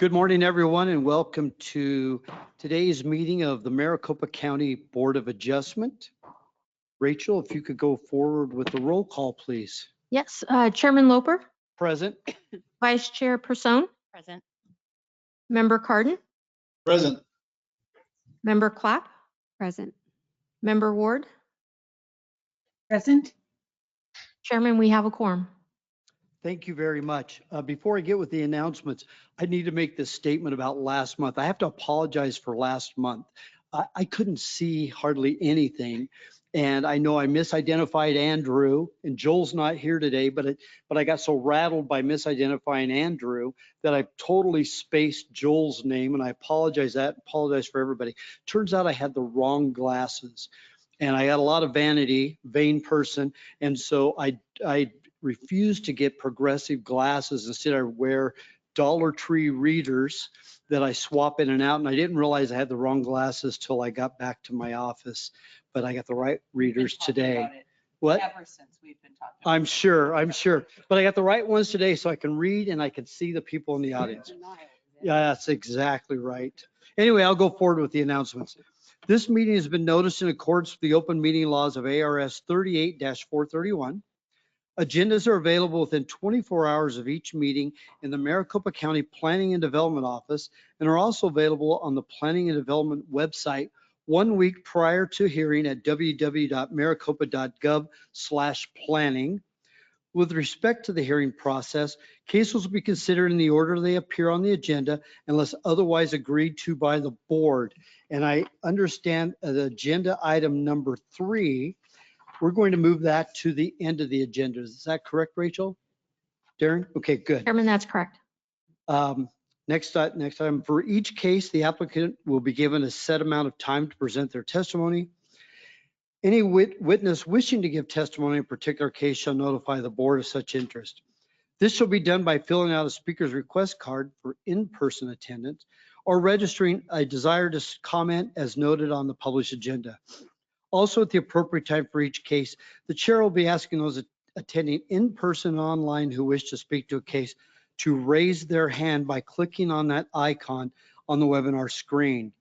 Good morning, everyone, and welcome to today's meeting of the Maricopa County Board of Adjustment. Rachel, if you could go forward with the roll call, please. Yes, Chairman Loper, Present. Vice Chair Person, Present. Member Cardin, Present. Member Clapp, Present. Member Ward. Present. Chairman, we have a quorum. Thank you very much. Before I get with the announcements, I need to make this statement about last month. I have to apologize for last month. I couldn't see hardly anything. And I know I misidentified Andrew, and Joel's not here today, but I got so rattled by misidentifying Andrew that I totally spaced Joel's name, and I apologize for everybody. Turns out I had the wrong glasses, and I had a lot of vanity, vain person, and so I refused to get progressive glasses. Instead, I wear Dollar Tree readers that I swap in and out, and I didn't realize I had the wrong glasses till I got back to my office. But I got the right readers today. What? Ever since we've been talking. I'm sure. But I got the right ones today so I can read and I can see the people in the audience. Yeah, that's exactly right. Anyway, I'll go forward with the announcements. This meeting has been noticed in accordance with the open meeting laws of ARS 38-431. Agendas are available within 24 hours of each meeting in the Maricopa County Planning and Development Office and are also available on the Planning and Development website 1 week prior to hearing at www.maricopa.gov/planning. With respect to the hearing process, cases will be considered in the order they appear on the agenda unless otherwise agreed to by the board. And I understand the agenda item number 3, we're going to move that to the end of the agenda. Is that correct, Rachel? Darren? Okay, good. Chairman, that's correct. Next item, for each case, the applicant will be given a set amount of time to present their testimony. Any witness wishing to give testimony in a particular case shall notify the board of such interest. This shall be done by filling out a speaker's request card for in-person attendance or registering a desire to comment as noted on the published agenda. Also, at the appropriate time for each case, the chair will be asking those attending in person and online who wish to speak to a case to raise their hand by clicking on that icon on the webinar screen.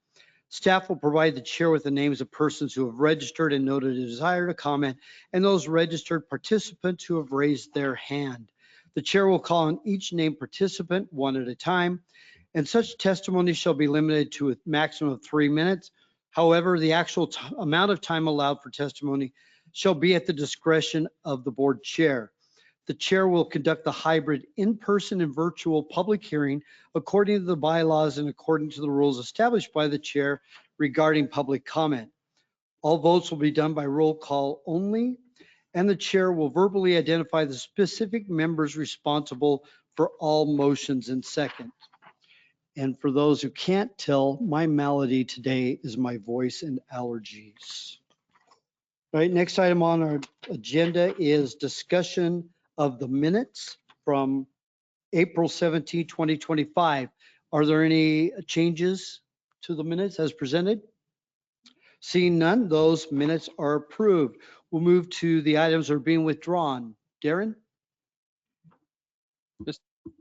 Staff will provide the chair with the names of persons who have registered and noted a desire to comment and those registered participants who have raised their hand. The chair will call on each named participant one at a time, and such testimony shall be limited to a maximum of 3 minutes. However, the actual amount of time allowed for testimony shall be at the discretion of the board chair. The chair will conduct the hybrid in-person and virtual public hearing according to the bylaws and according to the rules established by the chair regarding public comment. All votes will be done by roll call only, and the chair will verbally identify the specific members responsible for all motions in second. And for those who can't tell, my malady today is my voice and allergies. All right, next item on our agenda is discussion of the minutes from April 17, 2025. Are there any changes to the minutes as presented? Seeing none, those minutes are approved. We'll move to the items that are being withdrawn. Darren?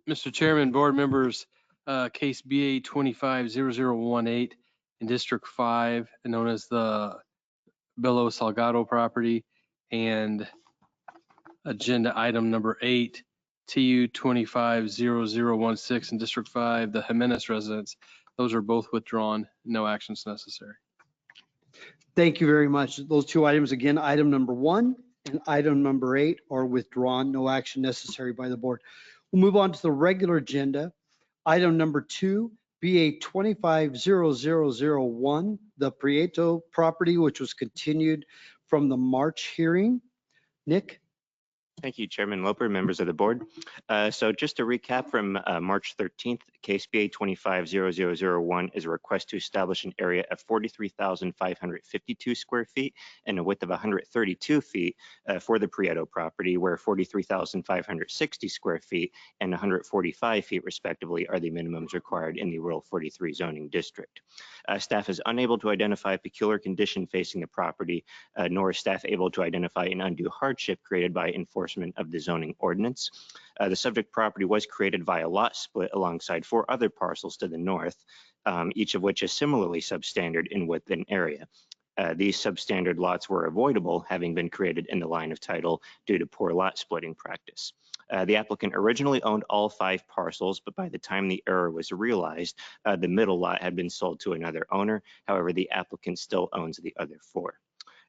Mr. Chairman, board members, case BA 250018 in District 5, known as the Bello Salgado property, and agenda item number 8, TU 250016 in District 5, the Jimenez residence. Those are both withdrawn. No actions necessary. Thank you very much. Those two items, again, item number 1 and item number 8 are withdrawn. No action necessary by the board. We'll move on to the regular agenda. Item number 2, BA 250001, the Prieto property, which was continued from the March hearing. Nick? Thank you, Chairman Loper, members of the board. So just to recap from March 13th, case BA 250001 is a request to establish an area of 43,552 square feet and a width of 132 feet for the Prieto property, where 43,560 square feet and 145 feet respectively are the minimums required in the Rural 43 zoning district. Staff is unable to identify a peculiar condition facing the property, nor is staff able to identify an undue hardship created by enforcement enforcement of the zoning ordinance. The subject property was created via lot split alongside 4 other parcels to the north, each of which is similarly substandard in width and area. These substandard lots were avoidable, having been created in the line of title due to poor lot splitting practice. The applicant originally owned all 5 parcels, but by the time the error was realized, the middle lot had been sold to another owner. However, the applicant still owns the other 4.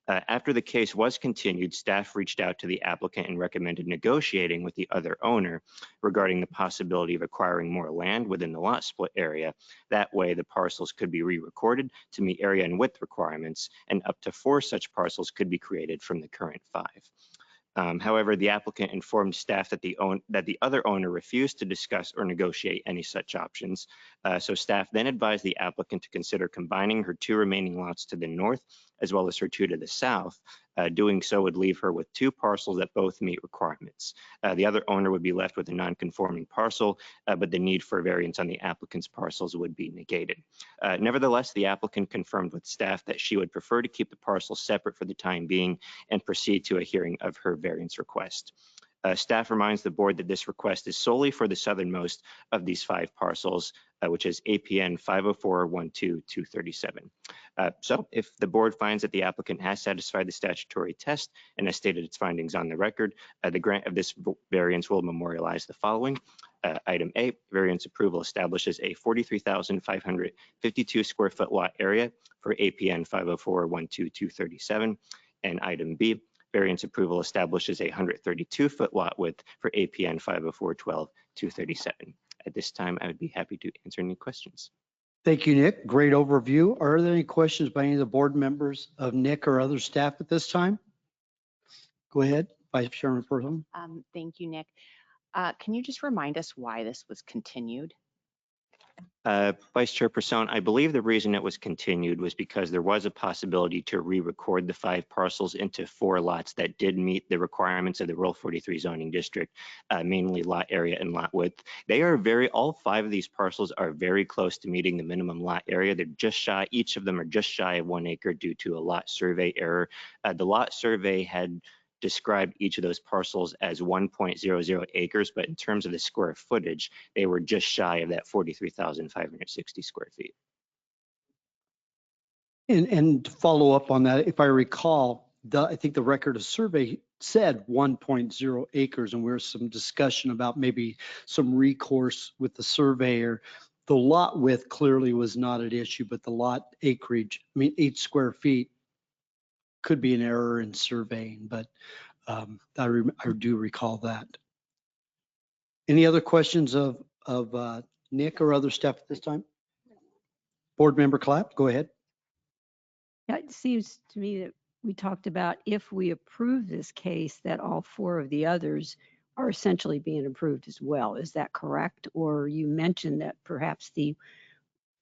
After the case was continued, staff reached out to the applicant and recommended negotiating with the other owner regarding the possibility of acquiring more land within the lot split area. That way, the parcels could be re-recorded to meet area and width requirements, and up to 4 such parcels could be created from the current 5. However, the applicant informed staff that the other owner refused to discuss or negotiate any such options. So staff then advised the applicant to consider combining her 2 remaining lots to the north, as well as her 2 to the south. Doing so would leave her with 2 parcels that both meet requirements. The other owner would be left with a non-conforming parcel, but the need for variance on the applicant's parcels would be negated. Nevertheless, the applicant confirmed with staff that she would prefer to keep the parcels separate for the time being and proceed to a hearing of her variance request. Staff reminds the board that this request is solely for the southernmost of these 5 parcels, which is APN 504-12237. So if the board finds that the applicant has satisfied the statutory test and has stated its findings on the record, the grant of this variance will memorialize the following. Item A, variance approval establishes a 43,552 square foot lot area for APN 504-12237. And item B, variance approval establishes a 132-foot lot width for APN 504-12-237. At this time, I would be happy to answer any questions. Thank you, Nick. Great overview. Are there any questions by any of the board members of Nick or other staff at this time? Go ahead, Vice Chairman Person. Thank you, Nick. Can you just remind us why this was continued? Vice Chairperson, I believe the reason it was continued was because there was a possibility to re-record the 5 parcels into 4 lots that did meet the requirements of the Rural 43 zoning district, mainly lot area and lot width. They are all 5 of these parcels are very close to meeting the minimum lot area. They're just shy, each of them are just shy of 1 acre due to a lot survey error. The lot survey had described each of those parcels as 1.00 acres, but in terms of the square footage, they were just shy of that 43,560 square feet. And to follow up on that, if I recall, I think the record of survey said 1.0 acres, and there's some discussion about maybe some recourse with the surveyor. The lot width clearly was not an issue, but the lot acreage, 8 square feet, could be an error in surveying, but I do recall that. Any other questions of Nick or other staff at this time? Board Member Clapp, go ahead. Yeah, it seems to me that we talked about if we approve this case, that all 4 of the others are essentially being approved as well. Is that correct? Or you mentioned that perhaps the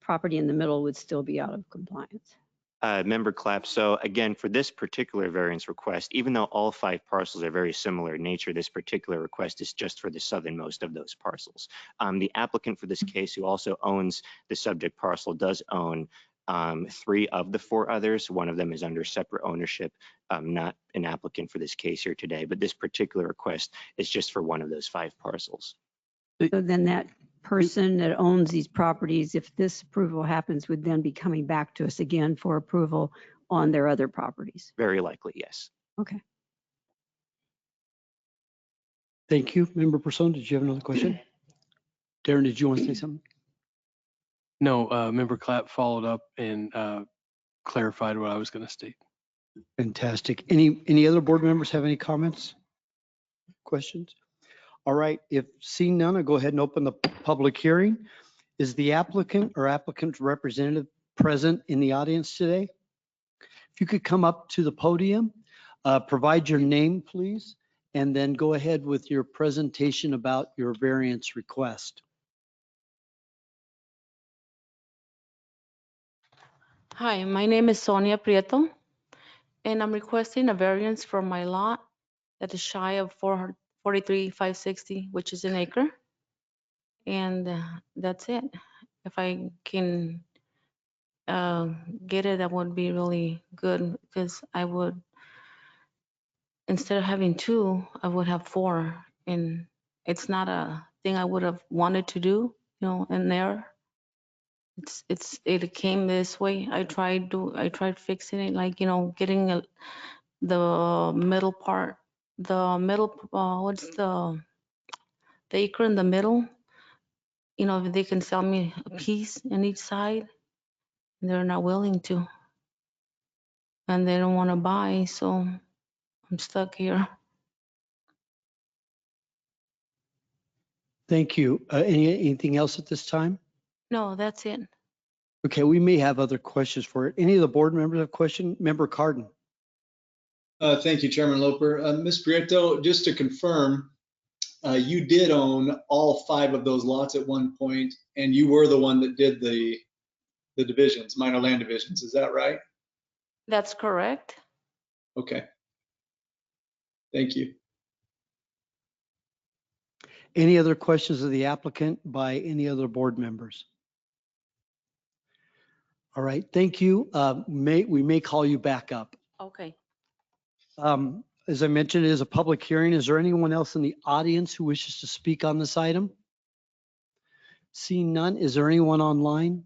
property in the middle would still be out of compliance? Member Clapp, so again, for this particular variance request, even though all 5 parcels are very similar in nature, this particular request is just for the southernmost of those parcels. The applicant for this case, who also owns the subject parcel, does own 3 of the 4 others. One of them is under separate ownership, not an applicant for this case here today, but this particular request is just for one of those 5 parcels. So then that person that owns these properties, if this approval happens, would then be coming back to us again for approval on their other properties? Very likely, yes. Okay. Thank you. Member Person, did you have another question? Darren, did you want to say something? No, Member Clapp followed up and clarified what I was going to state. Fantastic. Any other board members have any comments? Questions? All right, if seeing none, I'll go ahead and open the public hearing. Is the applicant or applicant's representative present in the audience today? If you could come up to the podium, provide your name, please, and then go ahead with your presentation about your variance request. Hi, my name is Sonia Prieto, and I'm requesting a variance for my lot that is shy of 43,560, which is an acre. And that's it. If I can get it, that would be really good, because I would instead of having 2, I would have 4. And it's not a thing I would have wanted to do, in there. It came this way. I tried fixing it, like, getting the middle part, what's the acre in the middle, if they can sell me a piece in each side. They're not willing to, and they don't want to buy, so I'm stuck here. Thank you. Anything else at this time? No, that's it. Okay, we may have other questions for it. Any of the board members have question? Member Cardin? Thank you, Chairman Loper. Ms. Prieto, just to confirm, you did own all 5 of those lots at one point, and you were the one that did the divisions, minor land divisions. Is that right? That's correct. Okay. Thank you. Any other questions of the applicant by any other board members? All right, thank you. We may call you back up. Okay. As I mentioned, it is a public hearing. Is there anyone else in the audience who wishes to speak on this item? Seeing none, is there anyone online?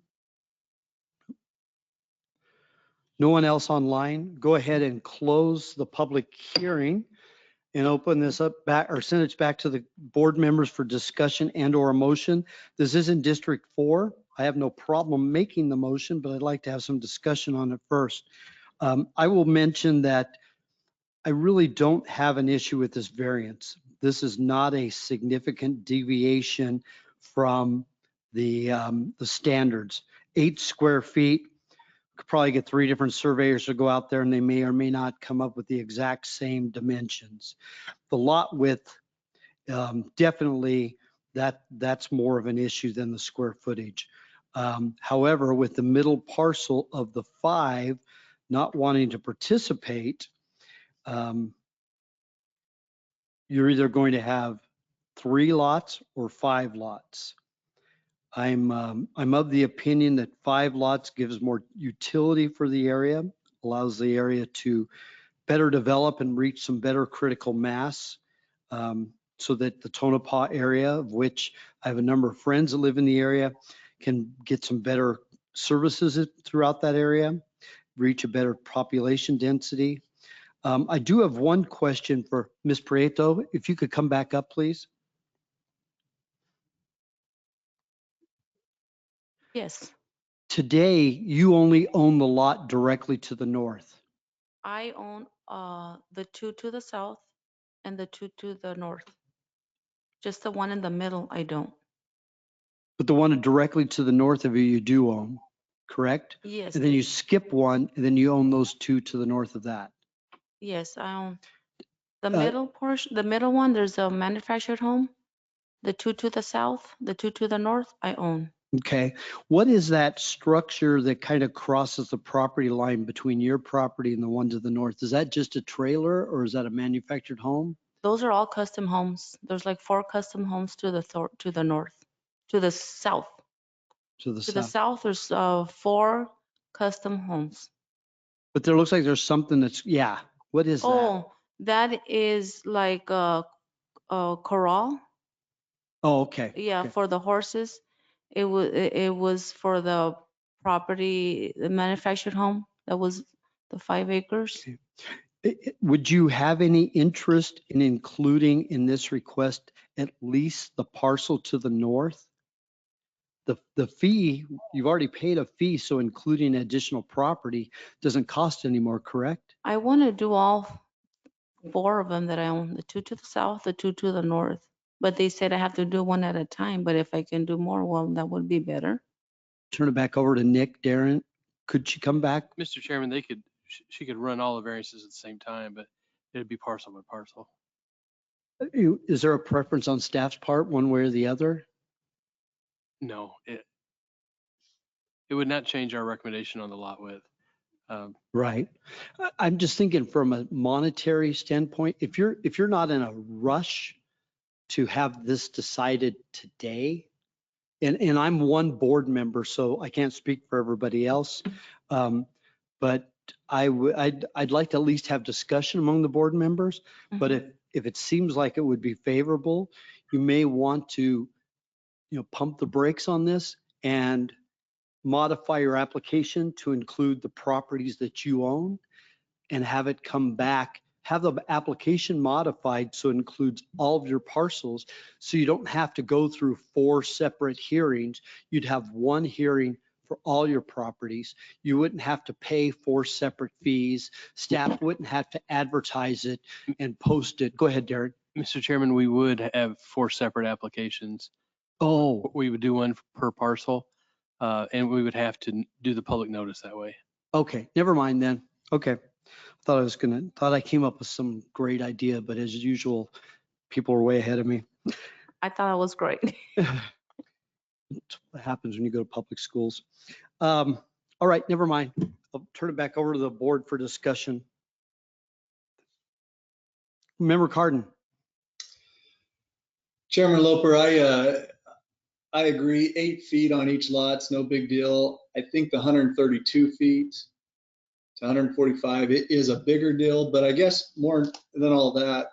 No one else online? Go ahead and close the public hearing and open this up back, or send it back to the board members for discussion and or a motion. This is in District 4. I have no problem making the motion, but I'd like to have some discussion on it first. I will mention that I really don't have an issue with this variance. This is not a significant deviation from the standards. 8 square feet, could probably get 3 different surveyors to go out there and they may or may not come up with the exact same dimensions. The lot width, definitely that's more of an issue than the square footage. However, with the middle parcel of the 5 not wanting to participate, you're either going to have 3 lots or 5 lots. I'm of the opinion that 5 lots gives more utility for the area, allows the area to better develop and reach some better critical mass, so that the Tonopah area, of which I have a number of friends that live in the area, can get some better services throughout that area, reach a better population density. I do have one question for Ms. Prieto. If you could come back up, please. Yes. Today, you only own the lot directly to the north. I own the 2 to the south and the 2 to the north. Just the one in the middle, I don't. But the one directly to the north of you do own, correct? Yes. And then you skip one, and then you own those 2 to the north of that. Yes, I own the middle portion. The middle one, there's a manufactured home. The 2 to the south, the 2 to the north, I own. Okay. What is that structure that kind of crosses the property line between your property and the one to the north? Is that just a trailer or is that a manufactured home? Those are all custom homes. There's like 4 custom homes to the north, to the south. To the To the south. south, there's 4 custom homes. But there looks like there's something that's, yeah. What is that? Oh, that is like a corral. Oh, okay. Yeah, Okay. for the horses. It was for the property, the manufactured home. That was the 5 acres. Okay. Would you have any interest in including in this request at least the parcel to the north? The fee, you've already paid a fee, so including additional property doesn't cost anymore, correct? I want to do all 4 of them that I own, the 2 to the south, the 2 to the north. But they said I have to do one at a time. But if I can do more, well, that would be better. Turn it back over to Nick. Darren, could you come back? Mr. Chairman, she could run all the variances at the same time, but it'd be parcel by parcel. Is there a preference on staff's part, one way or the other? No, it would not change our recommendation on the lot width. Right. I'm just thinking from a monetary standpoint, if you're not in a rush to have this decided today, and I'm one board member, so I can't speak for everybody else. But I'd like to at least have discussion among the board members, but if it seems like it would be favorable, you may want to, pump the brakes on this and modify your application to include the properties that you own and have it come back, have the application modified so it includes all of your parcels. So you don't have to go through 4 separate hearings. You'd have one hearing for all your properties. You wouldn't have to pay 4 separate fees. Staff wouldn't have to advertise it and post it. Go ahead, Darren. Mr. Chairman, we would have 4 separate applications. Oh, We would do one per parcel, and we would have to do the public notice that way. okay. Never mind then. Okay. Thought I came up with some great idea, but as usual, people are way ahead of me. I thought it was great. What happens when you go to public schools. All right, never mind. I'll turn it back over to the board for discussion. Member Cardin. Chairman Loper, I agree. 8 feet on each lot's no big deal. I think the 132 feet to 145 it is a bigger deal, but I guess more than all that,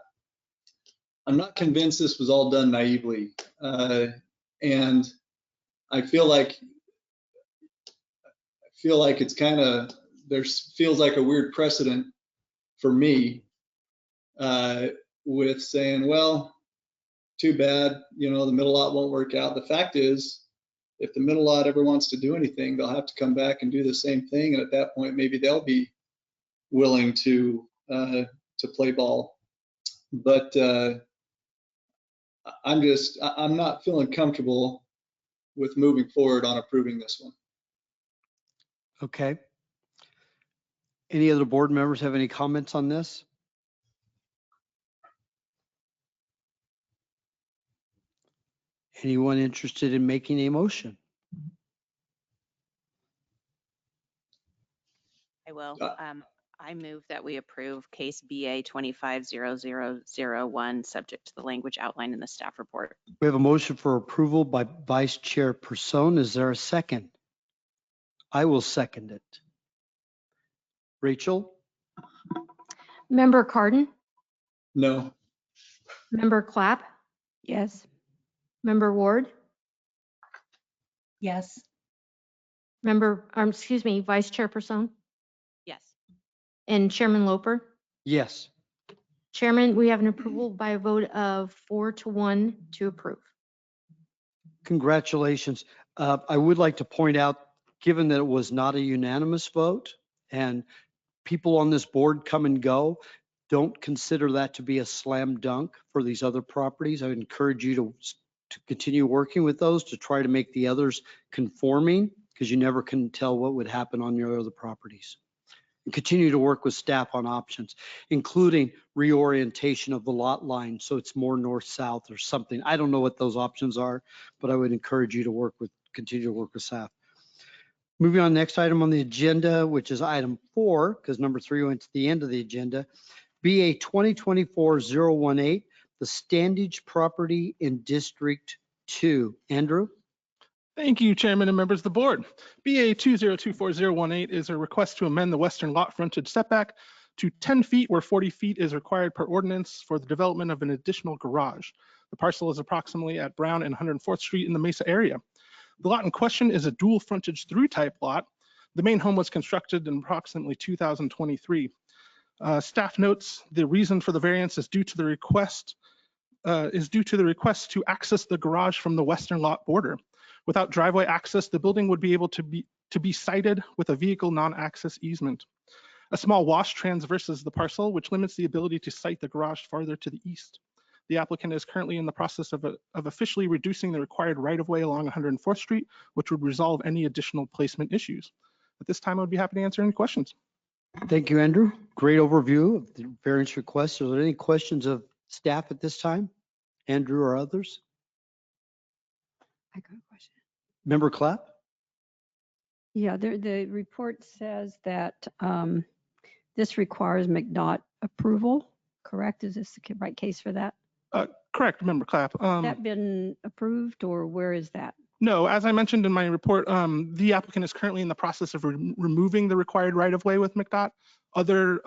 I'm not convinced this was all done naively. And I feel like it's kind of, feels like a weird precedent for me with saying, well, too bad, the middle lot won't work out. The fact is, if the middle lot ever wants to do anything, they'll have to come back and do the same thing. And at that point, maybe they'll be willing to play ball. But I'm not feeling comfortable with moving forward on approving this one. Okay. Any other board members have any comments on this? Anyone interested in making a motion? I will. I move that we approve case BA 250001, subject to the language outlined in the staff report. We have a motion for approval by Vice Chair Person. Is there a second? I will second it. Rachel? Member Cardin, No. Member Clapp, Yes. Member Ward, Yes. Vice Chairperson Yes. and Chairman Loper. Yes. Chairman, we have an approval by a vote of 4-1 to approve. Congratulations. I would like to point out, given that it was not a unanimous vote and people on this board come and go, don't consider that to be a slam dunk for these other properties. I would encourage you to continue working with those to try to make the others conforming, because you never can tell what would happen on your other properties. And continue to work with staff on options, including reorientation of the lot line so it's more north-south or something. I don't know what those options are, but I would encourage you to continue to work with staff. Moving on, next item on the agenda, which is item 4, because number 3 went to the end of the agenda. BA 2024-018, the Standage property in District 2. Andrew? Thank you, Chairman and members of the board. BA 2024-018 is a request to amend the western lot frontage setback to 10 feet where 40 feet is required per ordinance for the development of an additional garage. The parcel is approximately at Brown and 104th Street in the Mesa area. The lot in question is a dual frontage through type lot. The main home was constructed in approximately 2023. Staff notes the reason for the variance is due to the request to access the garage from the western lot border. Without driveway access, the building would be able to be sited with a vehicle non-access easement. A small wash transverses the parcel, which limits the ability to site the garage farther to the east. The applicant is currently in the process of officially reducing the required right-of-way along 104th Street, which would resolve any additional placement issues. At this time, I would be happy to answer any questions. Thank you, Andrew. Great overview of the variance request. Are there any questions of staff at this time? Andrew or others? I got a question. Member Clapp? Yeah, the report says that this requires McDOT approval, correct? Is this the right case for that? Correct, Member Clapp. Has that been approved or where is that? No, as I mentioned in my report, the applicant is currently in the process of removing the required right-of-way with McDOT. Other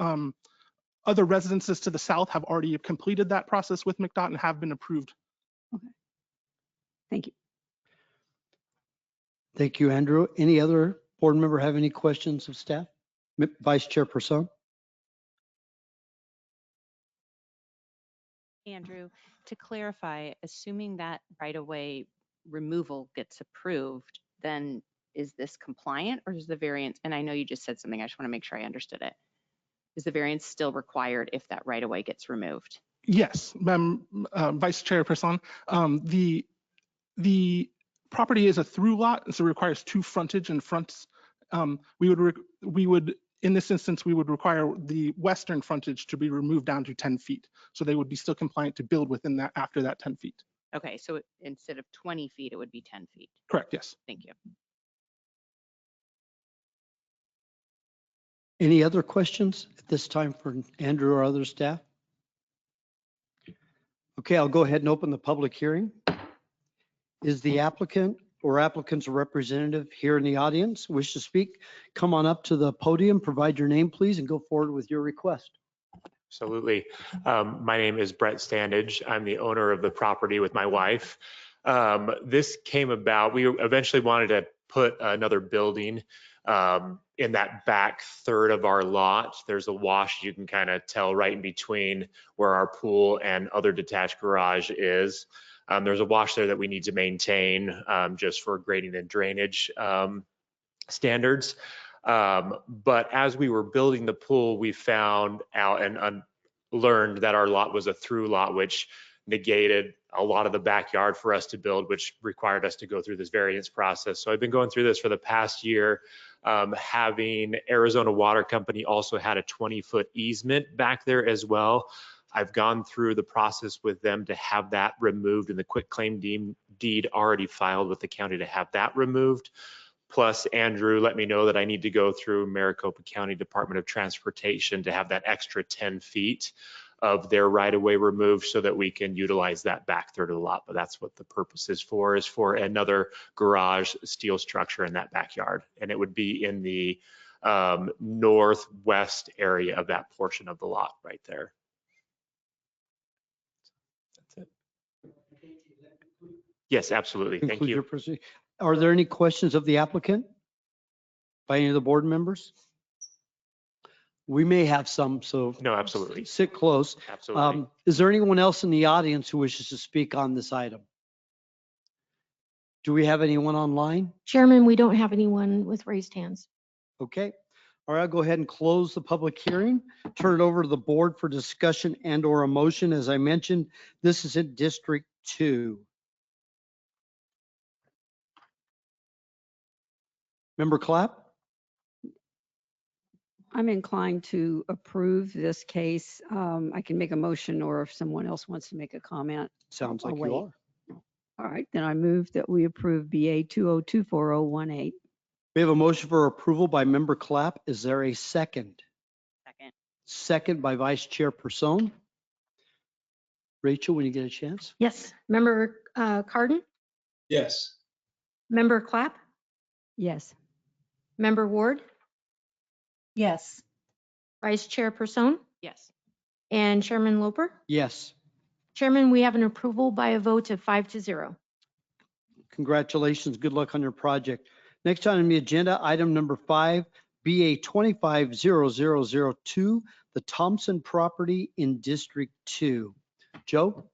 residences to the south have already completed that process with McDOT and have been approved. Thank you. Thank you, Andrew. Any other board member have any questions of staff? Vice Chairperson? Andrew, to clarify, assuming that right-of-way removal gets approved, then is this compliant or is the variance, and I know you just said something, I just want to make sure I understood it. Is the variance still required if that right-of-way gets removed? Yes, Vice Chairperson. The property is a through lot, so it requires two frontage and fronts. We would, in this instance, we would require the western frontage to be removed down to 10 feet. So they would be still compliant to build within that after that 10 feet. Okay, so instead of 20 feet, it would be 10 feet. Correct, yes. Thank you. Any other questions at this time for Andrew or other staff? Okay, I'll go ahead and open the public hearing. Is the applicant or applicant's representative here in the audience wish to speak? Come on up to the podium, provide your name, please, and go forward with your request. Absolutely. My name is Brett Standage. I'm the owner of the property with my wife. This came about, we eventually wanted to put another building in that back third of our lot. There's a wash you can kind of tell right in between where our pool and other detached garage is. There's a wash there that we need to maintain just for grading and drainage standards. But as we were building the pool, we found out and learned that our lot was a through lot, which negated a lot of the backyard for us to build, which required us to go through this variance process. So I've been going through this for the past year. Having Arizona Water Company also had a 20-foot easement back there as well. I've gone through the process with them to have that removed and the quitclaim deed already filed with the county to have that removed. Plus, Andrew let me know that I need to go through Maricopa County Department of Transportation to have that extra 10 feet of their right-of-way removed so that we can utilize that back third of the lot. But that's what the purpose is for another garage steel structure in that backyard. And it would be in the northwest area of that portion of the lot right there. That's it. Yes, absolutely. Thank Conclude you. your proceeding. Are there any questions of the applicant by any of the board members? We may have some, so. No, absolutely. Sit close. Absolutely. Is there anyone else in the audience who wishes to speak on this item? Do we have anyone online? Chairman, we don't have anyone with raised hands. Okay. All right, I'll go ahead and close the public hearing. Turn it over to the board for discussion and or a motion. As I mentioned, this is in District 2. Member Clapp? I'm inclined to approve this case. I can make a motion, or if someone else wants to make a comment. Sounds I'll like wait. you are. All right, then I move that we approve BA 2024018. We have a motion for approval by Member Clapp. Is there a second? Second. Second by Vice Chair Person. Rachel, when you get a chance. Yes. Member Cardin? Yes. Member Clapp? Yes. Member Ward? Yes. Vice Chair Person? Yes. And Chairman Loper? Yes. Chairman, we have an approval by a vote of 5-0. Congratulations. Good luck on your project. Next item on the agenda, item number 5, BA 250002, the Thompson property in District 2. Joe?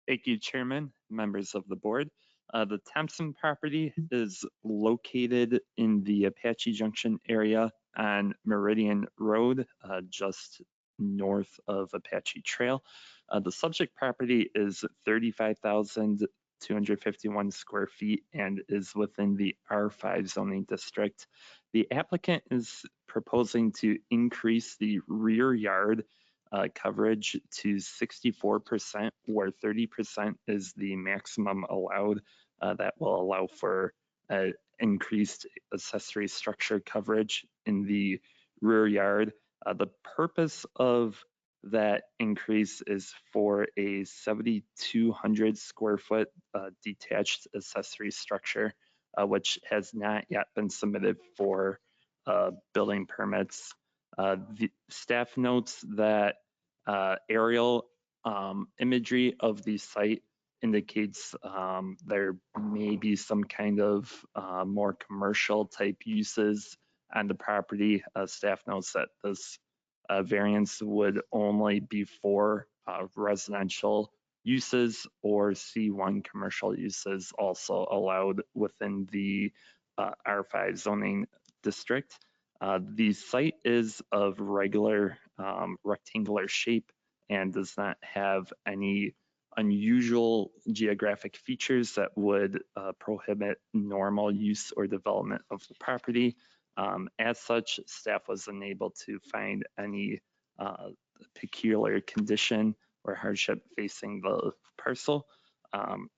Thank you, Chairman, members of the board. The Thompson property is located in the Apache Junction area on Meridian Road, just north of Apache Trail. The subject property is 35,251 square feet and is within the R5 zoning district. The applicant is proposing to increase the rear yard coverage to 64%, where 30% is the maximum allowed. That will allow for increased accessory structure coverage in the rear yard. The purpose of that increase is for a 7,200 square foot detached accessory structure. which has not yet been submitted for building permits. The staff notes that aerial imagery of the site indicates there may be some kind of more commercial type uses on the property. Staff notes that this variance would only be for residential uses, or C1 commercial uses also allowed within the R5 zoning district. The site is of regular rectangular shape and does not have any unusual geographic features that would prohibit normal use or development of the property. As such, staff was unable to find any peculiar condition or hardship facing the parcel.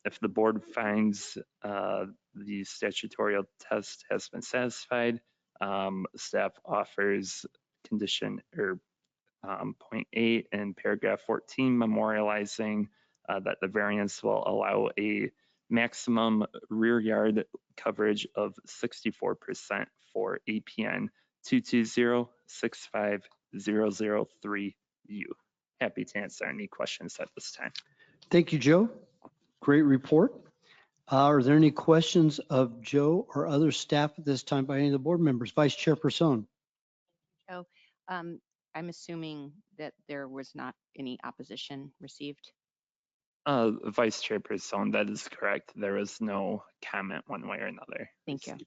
If the board finds the statutory test has been satisfied, staff offers condition or point 8 in paragraph 14, memorializing that the variance will allow a maximum rear yard coverage of 64% for APN 220-65003U. Happy to answer any questions at this time. Thank you, Joe. Great report. Are there any questions of Joe or other staff at this time by any of the board members? Vice Chair Person. So I'm assuming that there was not any opposition received. Vice Chairperson, that is correct. There was no comment one way or another. Thank you.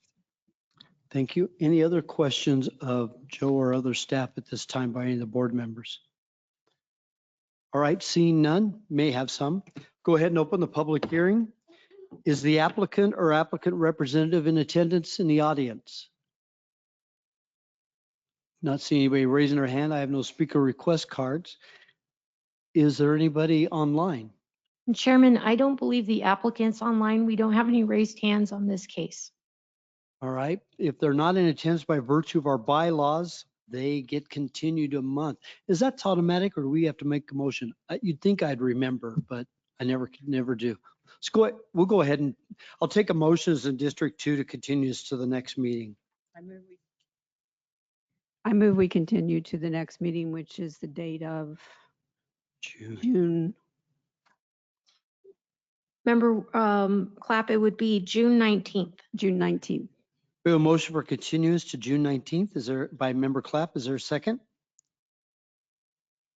Thank you. Any other questions of Joe or other staff at this time by any of the board members? All right, seeing none, may have some. Go ahead and open the public hearing. Is the applicant or applicant representative in attendance in the audience? Not seeing anybody raising their hand. I have no speaker request cards. Is there anybody online? Chairman, I don't believe the applicant's online. We don't have any raised hands on this case. All right, if they're not in attendance by virtue of our bylaws, they get continued a month. Is that automatic or do we have to make a motion? You'd think I'd remember, but I never do. We'll go ahead and I'll take a motion as in District 2 to continue this to the next meeting. I move we continue to the next meeting, which is the date of June. Member Clapp, it would be June 19th. June 19th. We have a motion for continuance to June 19th. Is there by Member Clapp? Is there a second?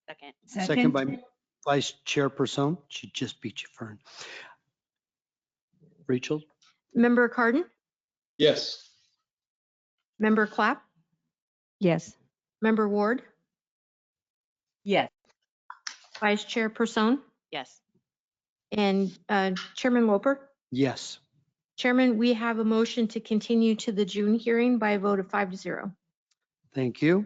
Second. Second by Vice Chairperson. She just beat you, Fern. Rachel? Member Cardin? Yes. Member Clapp? Yes. Member Ward? Yes. Vice Chairperson? Yes. And Chairman Loper? Yes. Chairman, we have a motion to continue to the June hearing by a vote of 5-0. Thank you.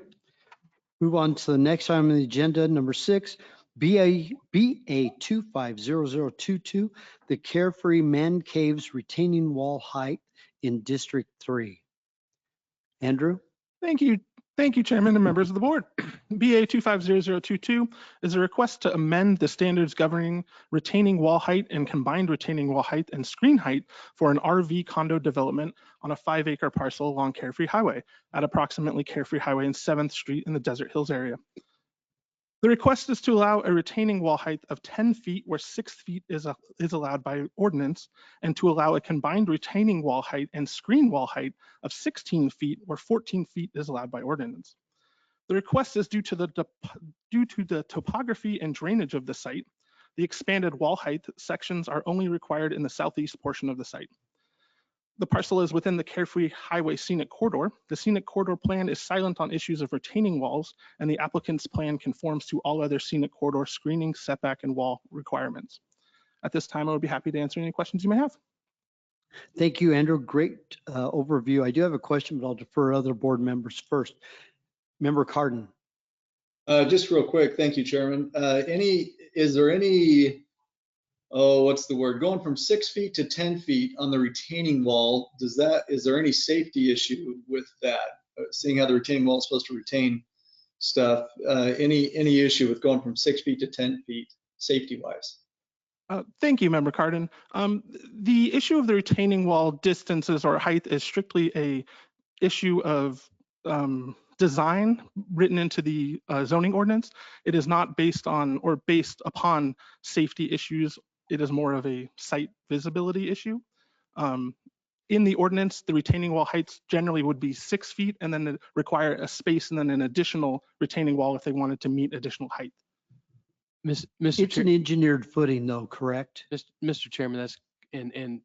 Move on to the next item on the agenda, number 6, BA 250022, the Carefree Man Caves retaining wall height in District 3. Andrew? Thank you. Thank you, Chairman and members of the board. BA 250022 is a request to amend the standards governing retaining wall height and combined retaining wall height and screen height for an RV condo development on a 5-acre parcel along Carefree Highway at approximately Carefree Highway and 7th Street in the Desert Hills area. The request is to allow a retaining wall height of 10 feet where 6 feet is allowed by ordinance, and to allow a combined retaining wall height and screen wall height of 16 feet where 14 feet is allowed by ordinance. The request is due to the topography and drainage of the site. The expanded wall height sections are only required in the southeast portion of the site. The parcel is within the Carefree Highway Scenic Corridor. The Scenic Corridor plan is silent on issues of retaining walls, and the applicant's plan conforms to all other Scenic Corridor screening, setback, and wall requirements. At this time, I would be happy to answer any questions you may have. Thank you, Andrew. Great overview. I do have a question, but I'll defer other board members first. Member Cardin. Just real quick, thank you, Chairman. Is there any, what's the word? Going from 6 feet to 10 feet on the retaining wall, is there any safety issue with that? Seeing how the retaining wall is supposed to retain stuff, any issue with going from 6 feet to 10 feet, safety-wise? Thank you, Member Cardin. The issue of the retaining wall distances or height is strictly a issue of design written into the zoning ordinance. It is not based on or based upon safety issues. It is more of a site visibility issue. In the ordinance, the retaining wall heights generally would be 6 feet and then require a space and then an additional retaining wall if they wanted to meet additional height. Mr. It's Chair, an engineered footing though, correct? Mr. Chairman, that's, and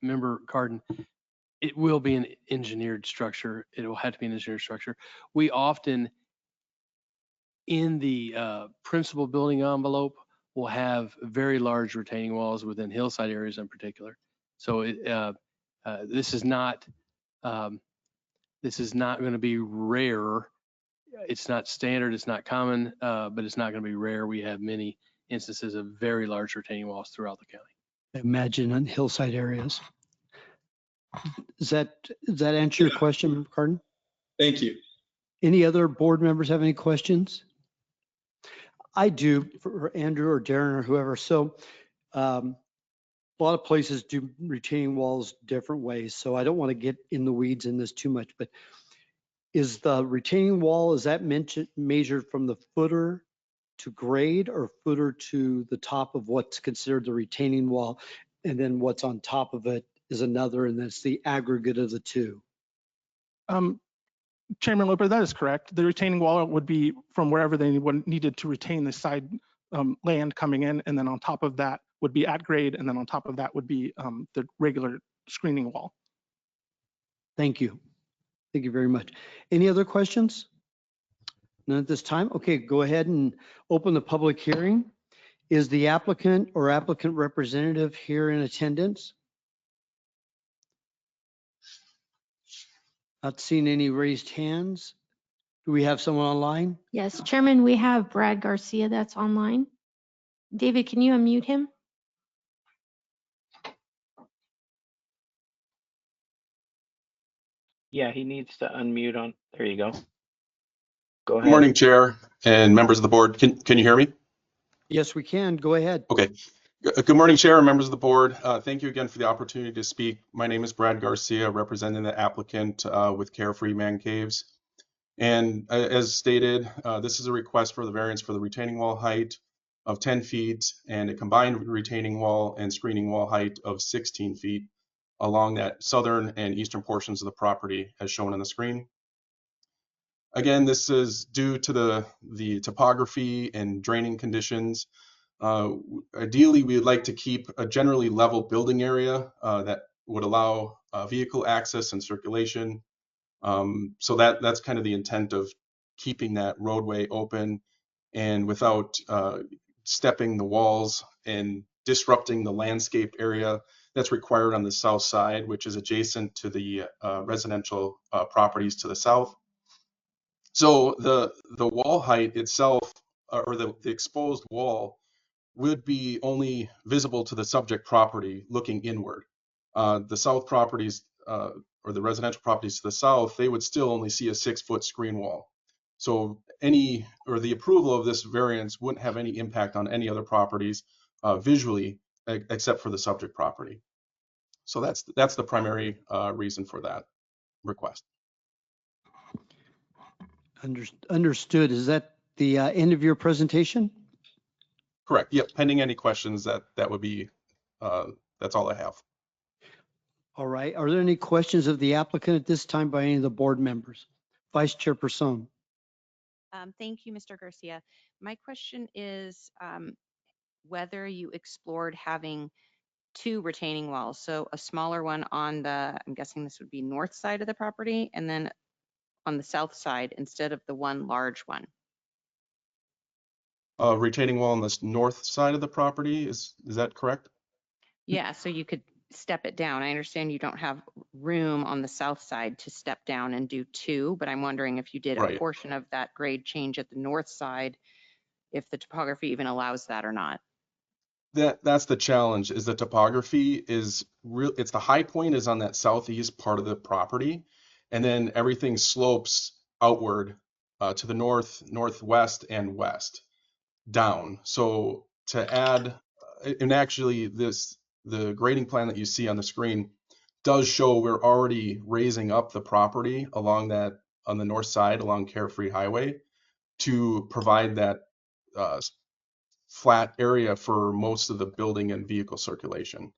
Member Cardin, it will be an engineered structure. It will have to be an engineered structure. We often, in the principal building envelope, will have very large retaining walls within hillside areas in particular. So this is not going to be rare. It's not standard, it's not common, but it's not going to be rare. We have many instances of very large retaining walls throughout the county. Imagine on hillside areas. Does that answer your question, Member Cardin? Thank you. Any other board members have any questions? I do, for Andrew or Darren or whoever. So a lot of places do retaining walls different ways. So I don't want to get in the weeds in this too much, but is the retaining wall, is that measured from the footer to grade or footer to the top of what's considered the retaining wall? And then what's on top of it is another, and that's the aggregate of the two. Chairman Loper, that is correct. The retaining wall would be from wherever they needed to retain the side land coming in, and then on top of that would be at grade, and then on top of that would be the regular screening wall. Thank you. Thank you very much. Any other questions? None at this time? Okay, go ahead and open the public hearing. Is the applicant or applicant representative here in attendance? Not seeing any raised hands. Do we have someone online? Yes, Chairman, we have Brad Garcia that's online. David, can you unmute him? Yeah, he needs to unmute on. There you go. Go ahead. Good morning, Chair and members of the board. Can you hear me? Yes, we can. Go ahead. Okay. Good morning, Chair and members of the board. Thank you again for the opportunity to speak. My name is Brad Garcia, representing the applicant with Carefree Man Caves. And as stated, this is a request for the variance for the retaining wall height of 10 feet and a combined retaining wall and screening wall height of 16 feet along that southern and eastern portions of the property as shown on the screen. Again, this is due to the topography and draining conditions. Ideally, we would like to keep a generally level building area that would allow vehicle access and circulation. So that's kind of the intent of keeping that roadway open and without stepping the walls and disrupting the landscape area that's required on the south side, which is adjacent to the residential properties to the south. So the wall height itself, or the exposed wall, would be only visible to the subject property looking inward. The south properties, or the residential properties to the south, they would still only see a 6-foot screen wall. So the approval of this variance wouldn't have any impact on any other properties visually, except for the subject property. So that's the primary reason for that request. Understood. Is that the end of your presentation? Correct. Yep. Pending any questions, that would be, that's all I have. All right. Are there any questions of the applicant at this time by any of the board members? Vice Chairperson. Thank you, Mr. Garcia. My question is whether you explored having 2 retaining walls. So a smaller one on the, I'm guessing this would be north side of the property, and then on the south side instead of the one large one. Retaining wall on the north side of the property, is that correct? Yeah, so you could step it down. I understand you don't have room on the south side to step down and do 2, but I'm wondering if you did a portion of that grade change at the north side, if the topography even allows that or not. That's the challenge, is the topography is real. It's the high point is on that southeast part of the property, and then everything slopes outward to the north, northwest, and west down. So to add and actually the grading plan that you see on the screen does show we're already raising up the property along that, on the north side along Carefree Highway, to provide that flat area for most of the building and vehicle circulation.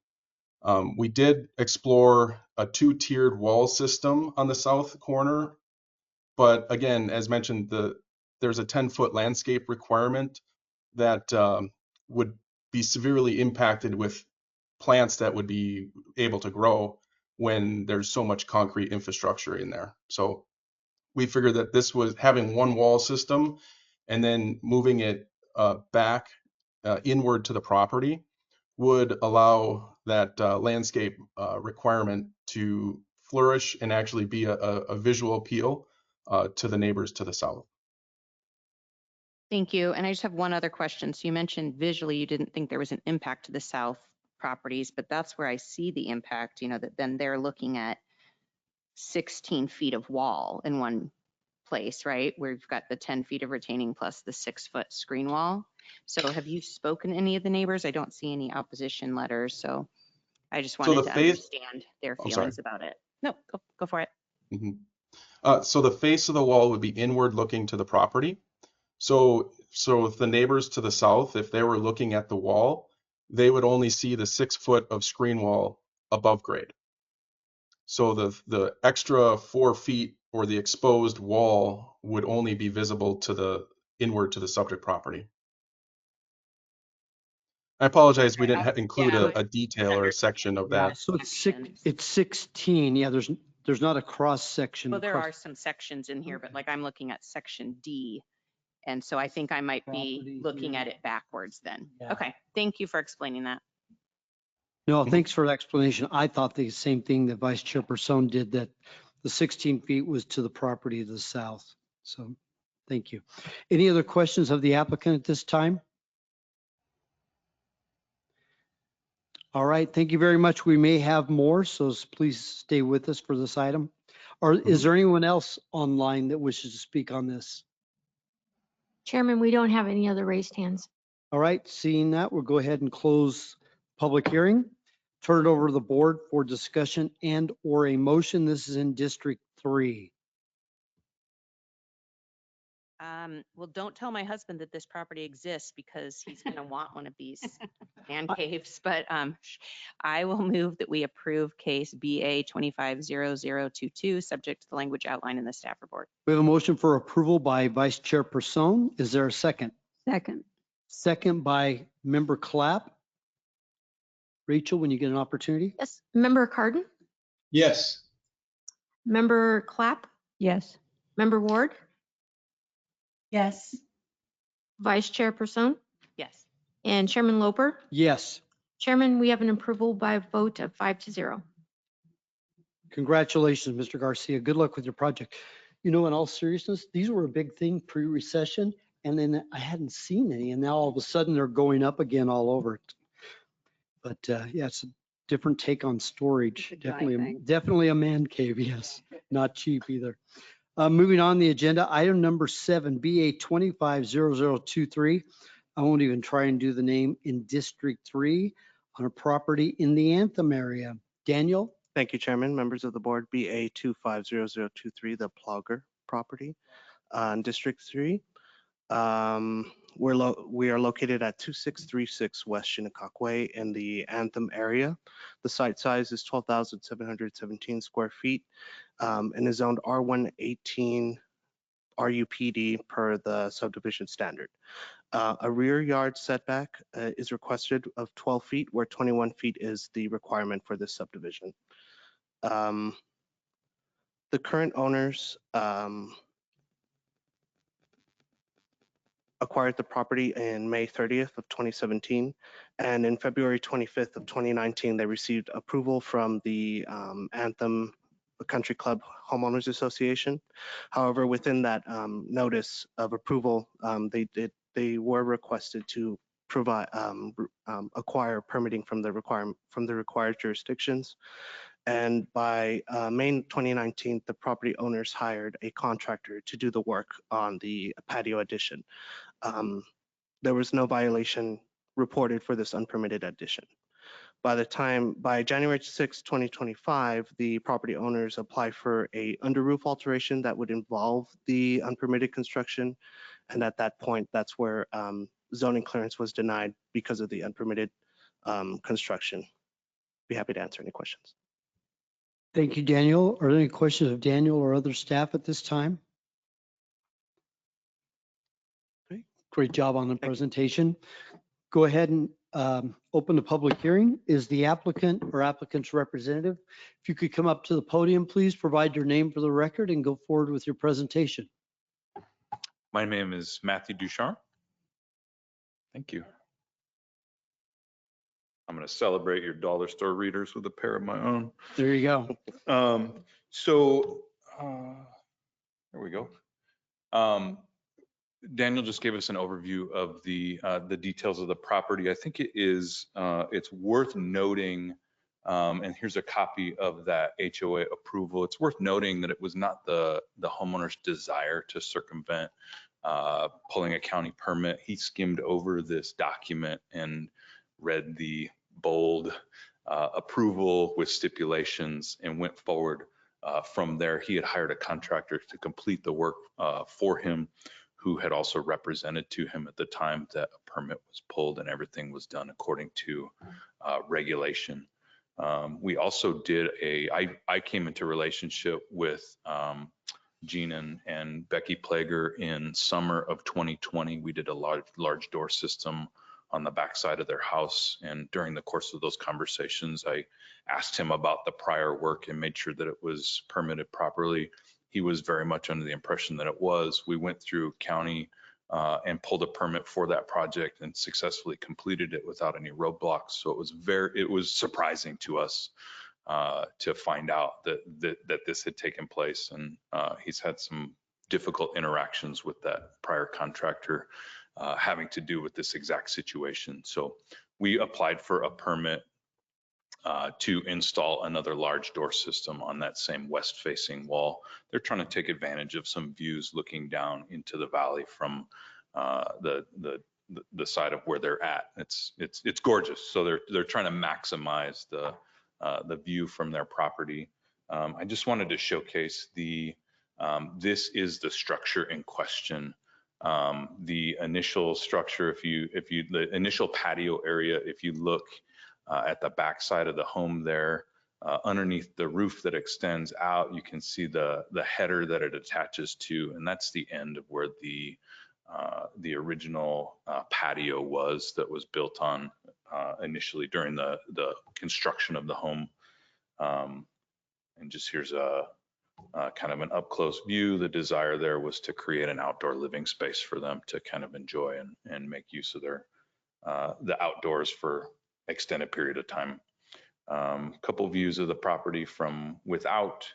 We did explore a 2-tiered wall system on the south corner, but again, as mentioned, there's a 10-foot landscape requirement that would be severely impacted with plants that would be able to grow when there's so much concrete infrastructure in there. So we figured that this was having one wall system and then moving it back inward to the property would allow that landscape requirement to flourish and actually be a visual appeal to the neighbors to the south. Thank you. And I just have one other question. So you mentioned visually you didn't think there was an impact to the south properties, but that's where I see the impact, that then they're looking at 16 feet of wall in one place, right? Where we've got the 10 feet of retaining plus the 6-foot screen wall. So have you spoken to any of the neighbors? I don't see any opposition letters. So I just wanted to understand their feelings about it. No, go for it. Mm-hmm. So the face of the wall would be inward looking to the property. So if the neighbors to the south, if they were looking at the wall, they would only see the 6 foot of screen wall above grade. So the extra 4 feet or the exposed wall would only be visible to the inward to the subject property. I apologize, we didn't include a detail or a section of that. So it's 16. Yeah, there's not a cross section. Well, there are some sections in here, but like I'm looking at section D. And so I think I might be looking at it backwards then. Yeah. Okay, thank you for explaining that. No, thanks for the explanation. I thought the same thing that Vice Chairperson did, that the 16 feet was to the property to the south. So thank you. Any other questions of the applicant at this time? All right, thank you very much. We may have more, so please stay with us for this item. Or is there anyone else online that wishes to speak on this? Chairman, we don't have any other raised hands. All right, seeing that, we'll go ahead and close public hearing. Turn it over to the board for discussion and or a motion. This is in District 3. Well, don't tell my husband that this property exists because he's going to want one of these man caves. But I will move that we approve case BA 250022, subject to the language outlined in the staff report. We have a motion for approval by Vice Chairperson. Is there a second? Second. Second by Member Clapp. Rachel, when you get an opportunity. Yes. Member Cardin? Yes. Member Clapp? Yes. Member Ward? Yes. Vice Chairperson? Yes. And Chairman Loper? Yes. Chairman, we have an approval by a vote of 5-0. Congratulations, Mr. Garcia. Good luck with your project. In all seriousness, these were a big thing pre-recession, and then I hadn't seen any, and now all of a sudden they're going up again all over it. But yeah, it's a different take on storage. Definitely a man cave, yes. Not cheap either. Moving on the agenda, item number 7, BA 250023. I won't even try and do the name, in District 3 on a property in the Anthem area. Daniel? Thank you, Chairman, members of the board. BA 250023, the Plogger property in District 3. We are located at 2636 West Shinnecock Way in the Anthem area. The site size is 12,717 square feet and is zoned R118 RUPD per the subdivision standard. A rear yard setback is requested of 12 feet, where 21 feet is the requirement for this subdivision. The current owners acquired the property in May 30th of 2017, and in February 25th of 2019, they received approval from the Anthem Country Club Homeowners Association. However, within that notice of approval, they were requested to provide acquire permitting from the required jurisdictions. And by May 2019, the property owners hired a contractor to do the work on the patio addition. There was no violation reported for this unpermitted addition. By January 6, 2025, the property owners apply for a under roof alteration that would involve the unpermitted construction. And at that point, that's where zoning clearance was denied because of the unpermitted construction. Be happy to answer any questions. Thank you, Daniel. Are there any questions of Daniel or other staff at this time? Okay, great job on the presentation. Go ahead and open the public hearing. Is the applicant or applicant's representative? If you could come up to the podium, please provide your name for the record and go forward with your presentation. My name is Matthew Ducharme. Thank you. I'm going to celebrate your dollar store readers with a pair of my own. There you go. There we go. Daniel just gave us an overview of the details of the property. I think it's worth noting, and here's a copy of that HOA approval. It's worth noting that it was not the homeowner's desire to circumvent pulling a county permit. He skimmed over this document and read the bold approval with stipulations and went forward from there. He had hired a contractor to complete the work for him, who had also represented to him at the time that a permit was pulled and everything was done according to regulation. We also did I came into relationship with Gene and Becky Plager in summer of 2020. We did a large door system on the backside of their house. And during the course of those conversations, I asked him about the prior work and made sure that it was permitted properly. He was very much under the impression that it was. We went through county and pulled a permit for that project and successfully completed it without any roadblocks. So it was surprising to us to find out that this had taken place. And he's had some difficult interactions with that prior contractor having to do with this exact situation. So we applied for a permit to install another large door system on that same west facing wall. They're trying to take advantage of some views looking down into the valley from the side of where they're at. It's gorgeous. So they're trying to maximize the view from their property. I just wanted to showcase this is the structure in question. The initial structure, the initial patio area, if you look at the back side of the home there, underneath the roof that extends out, you can see the header that it attaches to, and that's the end of where the original patio was that was built on initially during the construction of the home. And just here's a kind of an up close view. The desire there was to create an outdoor living space for them to kind of enjoy and make use of the outdoors for extended period of time. Couple views of the property from without.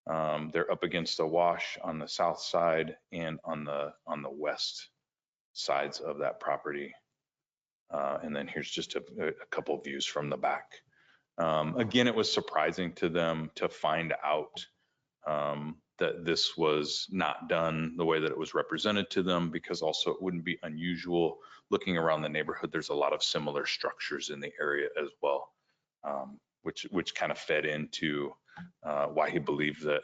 They're up against the wash on the south side and on the west sides of that property. And then here's just a couple views from the back. Again, it was surprising to them to find out that this was not done the way that it was represented to them, because also it wouldn't be unusual looking around the neighborhood. There's a lot of similar structures in the area as well, which kind of fed into why he believed that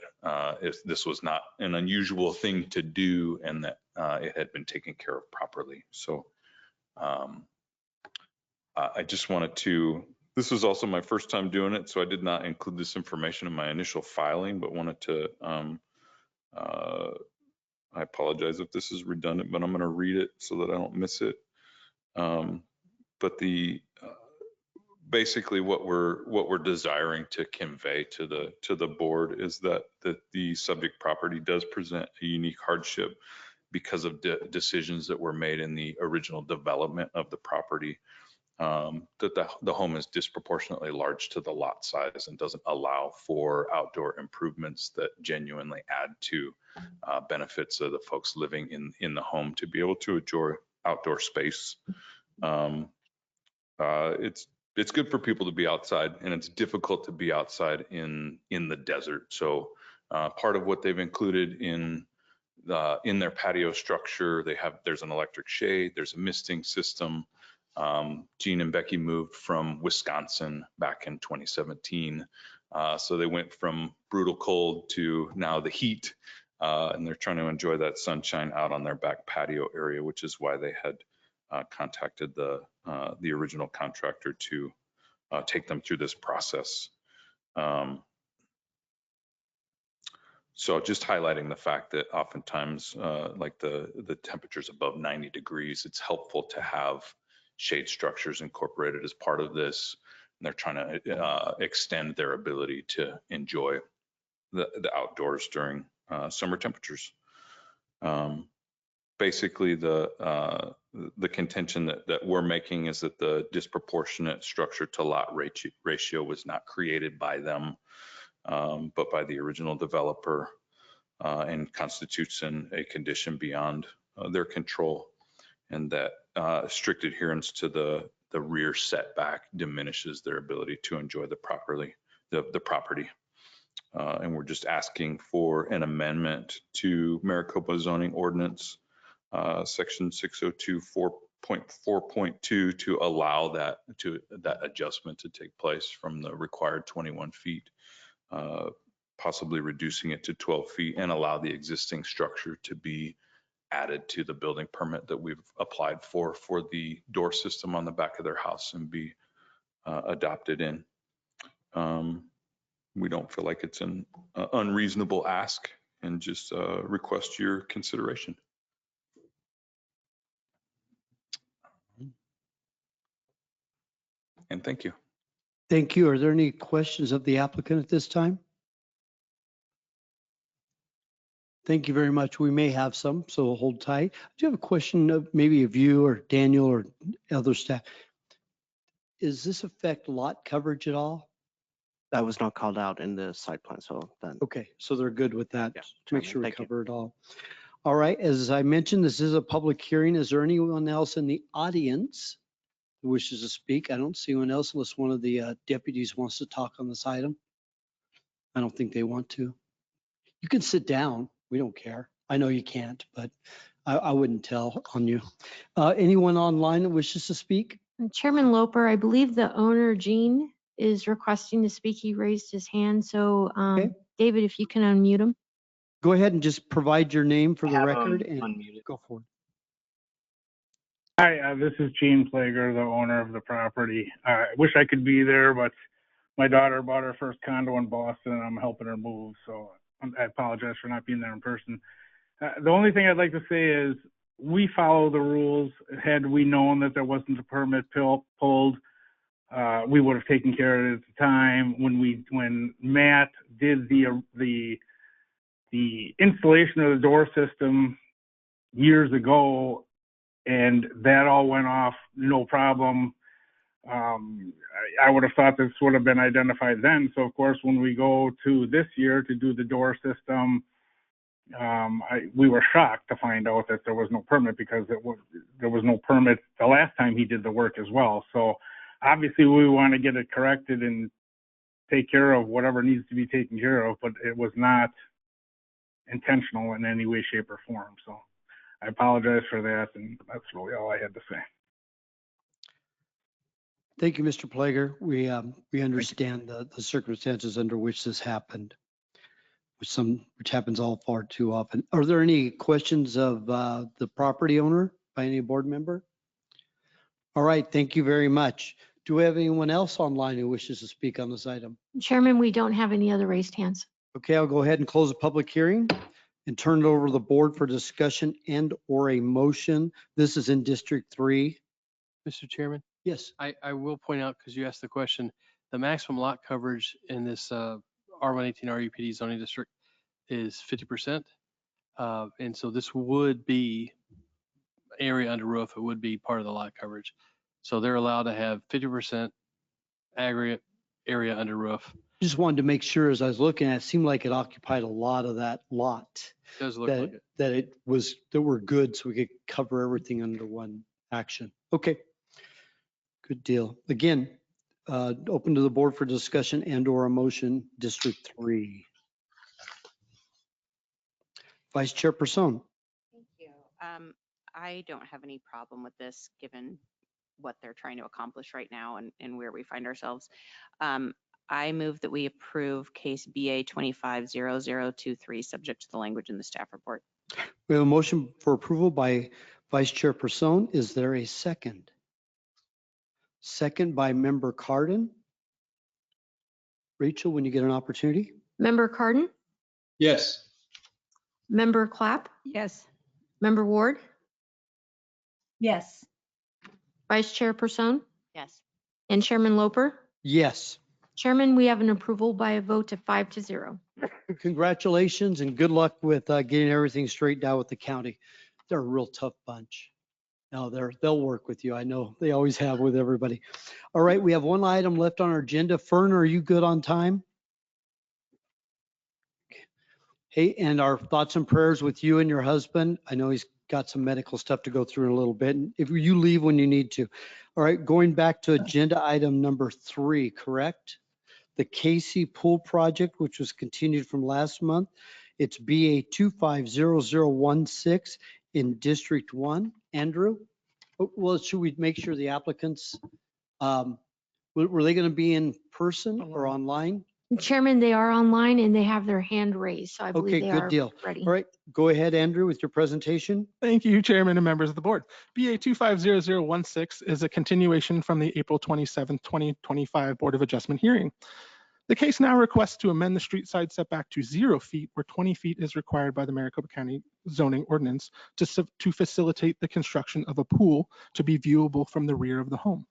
this was not an unusual thing to do and that it had been taken care of properly. So I just wanted to, this was also my first time doing it, so I did not include this information in my initial filing, but wanted to, I apologize if this is redundant, but I'm going to read it so that I don't miss it. But basically what we're desiring to convey to the board is that the subject property does present a unique hardship because of decisions that were made in the original development of the property. That the home is disproportionately large to the lot size and doesn't allow for outdoor improvements that genuinely add to benefits of the folks living in the home to be able to enjoy outdoor space. It's good for people to be outside, and it's difficult to be outside in the desert. So part of what they've included in their patio structure, there's an electric shade, there's a misting system. Gene and Becky moved from Wisconsin back in 2017. So they went from brutal cold to now the heat, and they're trying to enjoy that sunshine out on their back patio area, which is why they had contacted the original contractor to take them through this process. So just highlighting the fact that oftentimes, like the temperatures above 90 degrees, it's helpful to have shade structures incorporated as part of this. And they're trying to extend their ability to enjoy the outdoors during summer temperatures. Basically, the contention that we're making is that the disproportionate structure to lot ratio was not created by them, but by the original developer, and constitutes a condition beyond their control, and that strict adherence to the rear setback diminishes their ability to enjoy the property. And we're just asking for an amendment to Maricopa Zoning Ordinance, Section 602 4.4.2 to allow that adjustment to take place from the required 21 feet, possibly reducing it to 12 feet, and allow the existing structure to be added to the building permit that we've applied for the door system on the back of their house and be adopted in. We don't feel like it's an unreasonable ask, and just request your consideration. And thank you. Thank you. Are there any questions of the applicant at this time? Thank you very much. We may have some, so hold tight. Do you have a question of maybe of you or Daniel or other staff? Does this affect lot coverage at all? That was not called out in the site plan, so then. Okay, so they're good with that. Yeah, To make sure we thank you. cover it all. All right, as I mentioned, this is a public hearing. Is there anyone else in the audience who wishes to speak? I don't see anyone else unless one of the deputies wants to talk on this item. I don't think they want to. You can sit down. We don't care. I know you can't, but I wouldn't tell on you. Anyone online that wishes to speak? Chairman Loper, I believe the owner, Gene, is requesting to speak. He raised his hand. So Okay. David, if you can unmute him. Go ahead and just provide your name for the Have record him and unmuted. go for it. Hi, this is Gene Plager, the owner of the property. I wish I could be there, but my daughter bought her first condo in Boston and I'm helping her move. So I apologize for not being there in person. The only thing I'd like to say is we follow the rules. Had we known that there wasn't a permit pulled, we would have taken care of it at the time. When Matt did the installation of the door system years ago, and that all went off no problem. I would have thought this would have been identified then. So of course, when we go to this year to do the door system, we were shocked to find out that there was no permit, because there was no permit the last time he did the work as well. So obviously we want to get it corrected and take care of whatever needs to be taken care of, but it was not intentional in any way, shape, or form. So I apologize for that, and that's really all I had to say. Thank you, Mr. Plager. We understand the circumstances under which this happened, which happens all far too often. Are there any questions of the property owner by any board member? All right, thank you very much. Do we have anyone else online who wishes to speak on this item? Chairman, we don't have any other raised hands. Okay, I'll go ahead and close the public hearing and turn it over to the board for discussion and or a motion. This is in District 3. Mr. Chairman, Yes. I will point out, because you asked the question, the maximum lot coverage in this R118 RUPD zoning district is 50%. And so this would be area under roof. It would be part of the lot coverage. So they're allowed to have 50% aggregate area under roof. Just wanted to make sure, as I was looking at it, it seemed like it occupied a lot of that lot. It does look like it. That were good, so we could cover everything under one action. Okay. Good deal. Again, open to the board for discussion and or a motion, District 3. Vice Chairperson. Thank you. I don't have any problem with this, given what they're trying to accomplish right now and where we find ourselves. I move that we approve case BA 250023, subject to the language in the staff report. We have a motion for approval by Vice Chair Person. Is there a second? Second by Member Cardin. Rachel, when you get an opportunity. Member Cardin, Yes. Member Clapp, Yes. Member Ward, Yes. Vice Chair Person, Yes. and Chairman Loper. Yes. Chairman, we have an approval by a vote of 5-0. Congratulations and good luck with getting everything straightened out with the county. They're a real tough bunch. No, they'll work with you. I know they always have with everybody. All right, we have one item left on our agenda. Fern, are you good on time? Hey, and our thoughts and prayers with you and your husband. I know he's got some medical stuff to go through in a little bit. And if you leave when you need to. All right, going back to agenda item number 3, correct? The Casey Pool Project, which was continued from last month. It's BA 250016 in District 1. Andrew? Well, should we make sure the applicants, were they going to be in person or online? Chairman, they are online and they have their hand raised, so I Okay, believe they good are deal. ready. All right, go ahead, Andrew, with your presentation. Thank you, Chairman and members of the board. BA 250016 is a continuation from the April 27, 2025 Board of Adjustment hearing. The case now requests to amend the street side setback to 0 feet where 20 feet is required by the Maricopa County Zoning Ordinance to facilitate the construction of a pool to be viewable from the rear of the home.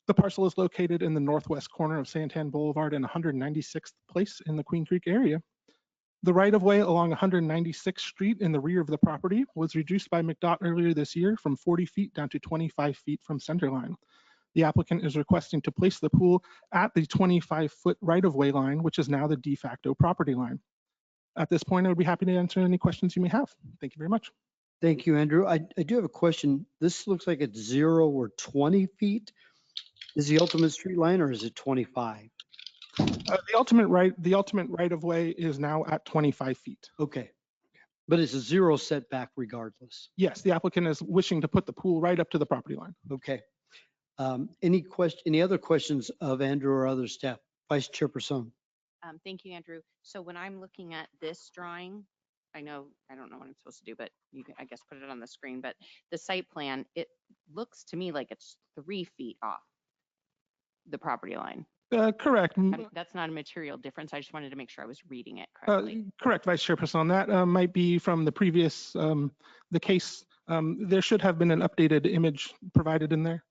The parcel is located in the northwest corner of Santan Boulevard and 196th Place in the Queen Creek area. The right-of-way along 196th Street in the rear of the property was reduced by McDOT earlier this year from 40 feet down to 25 feet from center line. The applicant is requesting to place the pool at the 25-foot right-of-way line, which is now the de facto property line. At this point, I would be happy to answer any questions you may have. Thank you very much. Thank you, Andrew. I do have a question. This looks like it's 0 or 20 feet. Is the ultimate street line or is it 25? The ultimate right-of-way is now at 25 feet. Okay, but it's a 0 setback regardless. Yes, the applicant is wishing to put the pool right up to the property line. Okay. Any other questions of Andrew or other staff? Vice Chairperson. Thank you, Andrew. So when I'm looking at this drawing, I don't know what I'm supposed to do, but you can, I guess, put it on the screen. But the site plan, it looks to me like it's 3 feet off the property line. Correct. That's not a material difference. I just wanted to make sure I was reading it correctly. Correct, Vice Chairperson. That might be from the previous, the case. There should have been an updated image provided in there.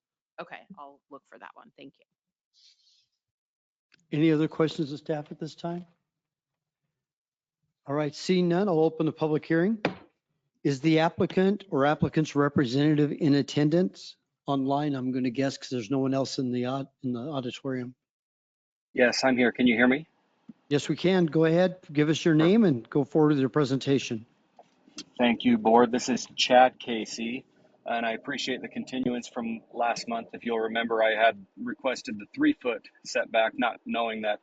Okay, I'll look for that one. Thank you. Any other questions of staff at this time? All right, seeing none, I'll open the public hearing. Is the applicant or applicant's representative in attendance online? I'm going to guess because there's no one else in the auditorium. Yes, I'm here. Can you hear me? Yes, we can. Go ahead, give us your name and go forward with your presentation. Thank you, board. This is Chad Casey, and I appreciate the continuance from last month. If you'll remember, I had requested the 3-foot setback, not knowing that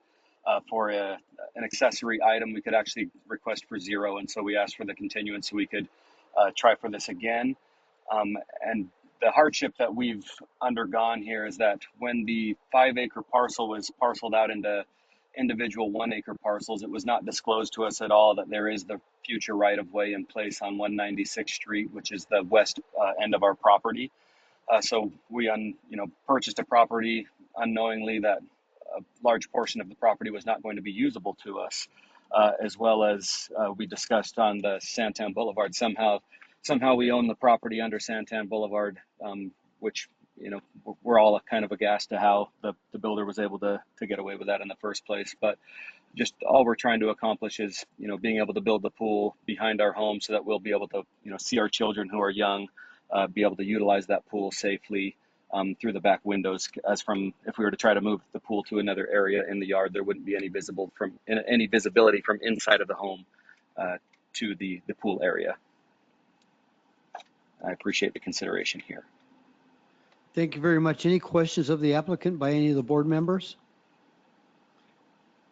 for an accessory item, we could actually request for 0. And so we asked for the continuance so we could try for this again. And the hardship that we've undergone here is that when the 5-acre parcel was parceled out into individual 1-acre parcels, it was not disclosed to us at all that there is the future right-of-way in place on 196th Street, which is the west end of our property. So we purchased a property unknowingly that a large portion of the property was not going to be usable to us, as well as we discussed on the Santan Boulevard. Somehow we own the property under Santan Boulevard, which, we're all kind of aghast to how the builder was able to get away with that in the first place. But just all we're trying to accomplish is, being able to build the pool behind our home so that we'll be able to, see our children who are young, be able to utilize that pool safely through the back windows. As from, if we were to try to move the pool to another area in the yard, there wouldn't be any visibility from inside of the home to the pool area. I appreciate the consideration here. Thank you very much. Any questions of the applicant by any of the board members?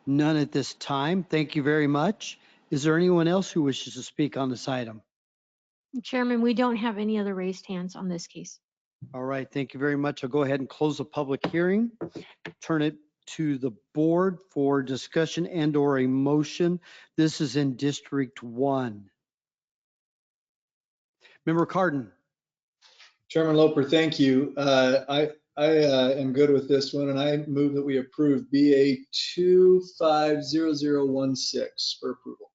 None at this time. Thank you very much. Is there anyone else who wishes to speak on this item? Chairman, we don't have any other raised hands on this case. All right, thank you very much. I'll go ahead and close the public hearing. Turn it to the board for discussion and or a motion. This is in District 1. Member Cardin. Chairman Loper, thank you. I am good with this one, and I move that we approve BA 250016 for approval.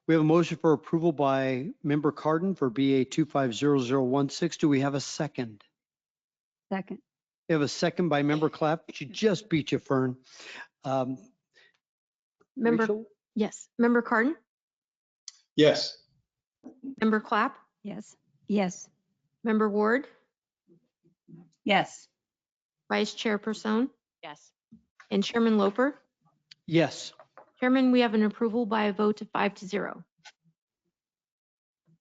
We have a motion for approval by Member Cardin for BA 250016. Do we have a second? Second. We have a second by Member Clapp. She just beat you, Fern. Member, Rachel? yes. Member Cardin? Yes. Member Clapp? Yes. Yes. Member Ward? Yes. Vice Chairperson? Yes. And Chairman Loper? Yes. Chairman, we have an approval by a vote of 5-0.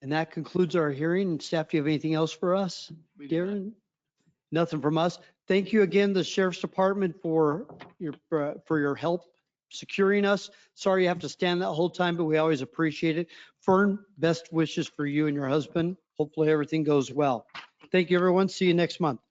And that concludes our hearing. Staff, do you have anything else for us? Darren? Nothing from us. Thank you again, the Sheriff's Department, for your help securing us. Sorry you have to stand that whole time, but we always appreciate it. Fern, best wishes for you and your husband. Hopefully everything goes well. Thank you, everyone. See you next month.